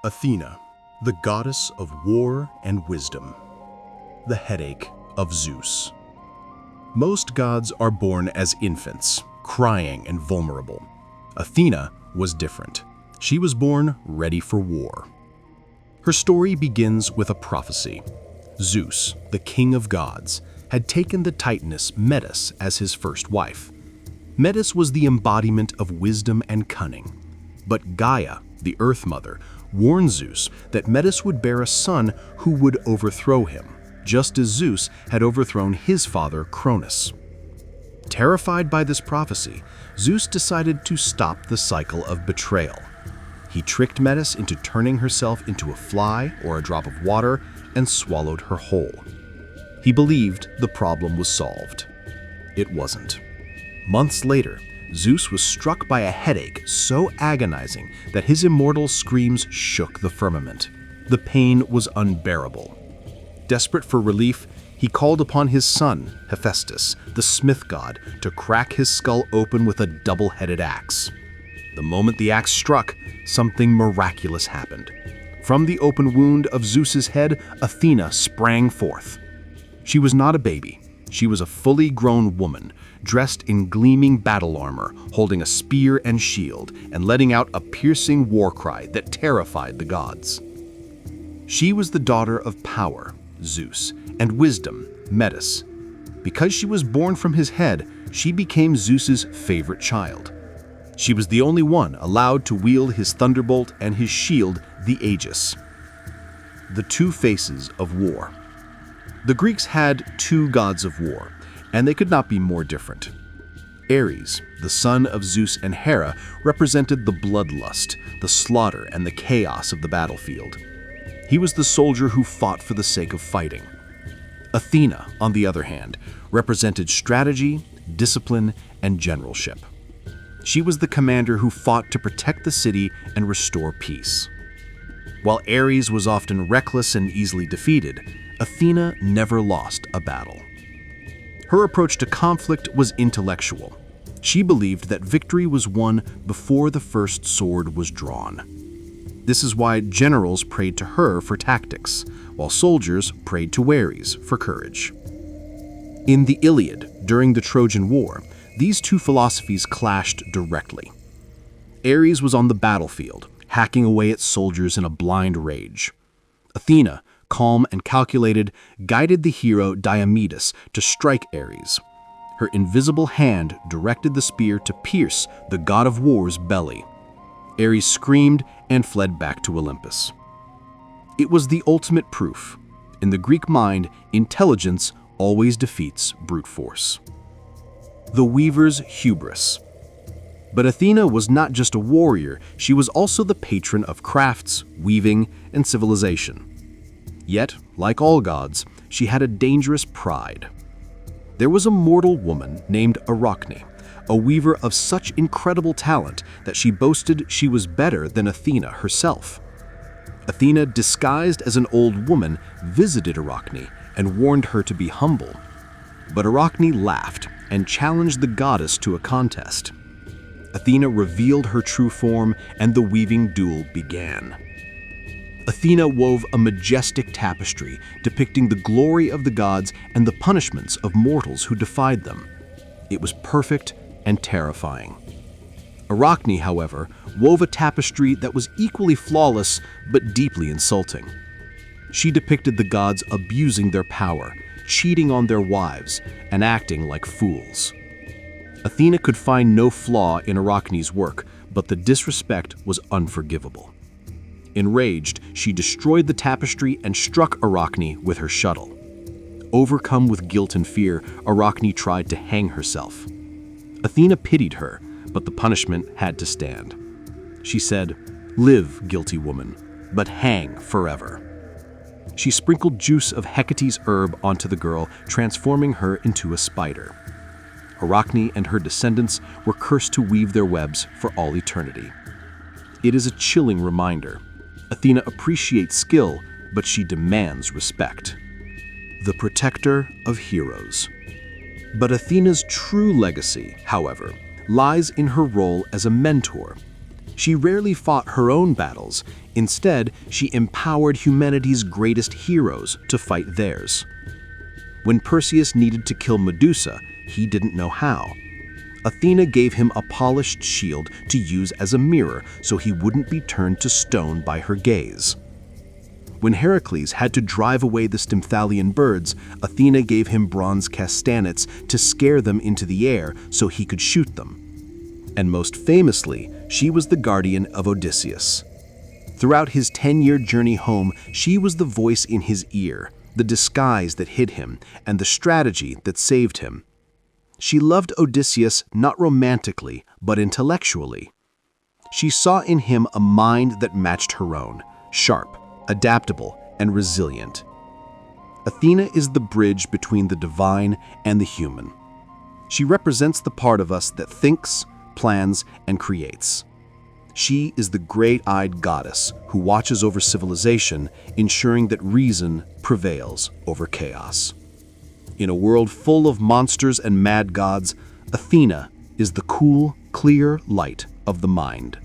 Athena, the goddess of war and wisdom. The headache of Zeus. Most gods are born as infants, crying and vulnerable. Athena was different. She was born ready for war. Her story begins with a prophecy. Zeus, the king of gods, had taken the Titaness Metis as his first wife. Metis was the embodiment of wisdom and cunning. But Gaia, the Earth Mother, warned Zeus that Metis would bear a son who would overthrow him, just as Zeus had overthrown his father Cronus. Terrified by this prophecy, Zeus decided to stop the cycle of betrayal. He tricked Metis into turning herself into a fly or a drop of water and swallowed her whole. He believed the problem was solved. It wasn't. Months later, Zeus was struck by a headache so agonizing that his immortal screams shook the firmament. The pain was unbearable. Desperate for relief, he called upon his son, Hephaestus, the smith god, to crack his skull open with a double-headed axe. The moment the axe struck, something miraculous happened. From the open wound of Zeus's head, Athena sprang forth. She was not a baby. She was a fully grown woman, dressed in gleaming battle armor, holding a spear and shield, and letting out a piercing war cry that terrified the gods. She was the daughter of power, Zeus, and wisdom, Metis. Because she was born from his head, she became Zeus's favorite child. She was the only one allowed to wield his thunderbolt and his shield, the Aegis. The two faces of war. The Greeks had two gods of war, and they could not be more different. Ares, the son of Zeus and Hera, represented the bloodlust, the slaughter, and the chaos of the battlefield. He was the soldier who fought for the sake of fighting. Athena, on the other hand, represented strategy, discipline, and generalship. She was the commander who fought to protect the city and restore peace. While Ares was often reckless and easily defeated, Athena never lost a battle. Her approach to conflict was intellectual. She believed that victory was won before the first sword was drawn. This is why generals prayed to her for tactics, while soldiers prayed to Ares for courage. In the Iliad, during the Trojan War, these two philosophies clashed directly. Ares was on the battlefield, hacking away at soldiers in a blind rage. Athena, calm and calculated, guided the hero Diomedes to strike Ares. Her invisible hand directed the spear to pierce the god of war's belly. Ares screamed and fled back to Olympus. It was the ultimate proof. In the Greek mind, intelligence always defeats brute force. The weaver's hubris. But Athena was not just a warrior, she was also the patron of crafts, weaving, and civilization. Yet, like all gods, she had a dangerous pride. There was a mortal woman named Arachne, a weaver of such incredible talent that she boasted she was better than Athena herself. Athena, disguised as an old woman, visited Arachne and warned her to be humble. But Arachne laughed and challenged the goddess to a contest. Athena revealed her true form, and the weaving duel began. Athena wove a majestic tapestry depicting the glory of the gods and the punishments of mortals who defied them. It was perfect and terrifying. Arachne, however, wove a tapestry that was equally flawless but deeply insulting. She depicted the gods abusing their power, cheating on their wives, and acting like fools. Athena could find no flaw in Arachne's work, but the disrespect was unforgivable. Enraged, she destroyed the tapestry and struck Arachne with her shuttle. Overcome with guilt and fear, Arachne tried to hang herself. Athena pitied her, but the punishment had to stand. She said, "Live, guilty woman, but hang forever." She sprinkled juice of Hecate's herb onto the girl, transforming her into a spider. Arachne and her descendants were cursed to weave their webs for all eternity. It is a chilling reminder. Athena appreciates skill, but she demands respect. The protector of heroes. But Athena's true legacy, however, lies in her role as a mentor. She rarely fought her own battles. Instead, she empowered humanity's greatest heroes to fight theirs. When Perseus needed to kill Medusa, he didn't know how. Athena gave him a polished shield to use as a mirror so he wouldn't be turned to stone by her gaze. When Heracles had to drive away the Stymphalian birds, Athena gave him bronze castanets to scare them into the air so he could shoot them. And most famously, she was the guardian of Odysseus. Throughout his 10-year journey home, she was the voice in his ear, the disguise that hid him, and the strategy that saved him. She loved Odysseus not romantically, but intellectually. She saw in him a mind that matched her own, sharp, adaptable, and resilient. Athena is the bridge between the divine and the human. She represents the part of us that thinks, plans, and creates. She is the great-eyed goddess who watches over civilization, ensuring that reason prevails over chaos. In a world full of monsters and mad gods, Athena is the cool, clear light of the mind.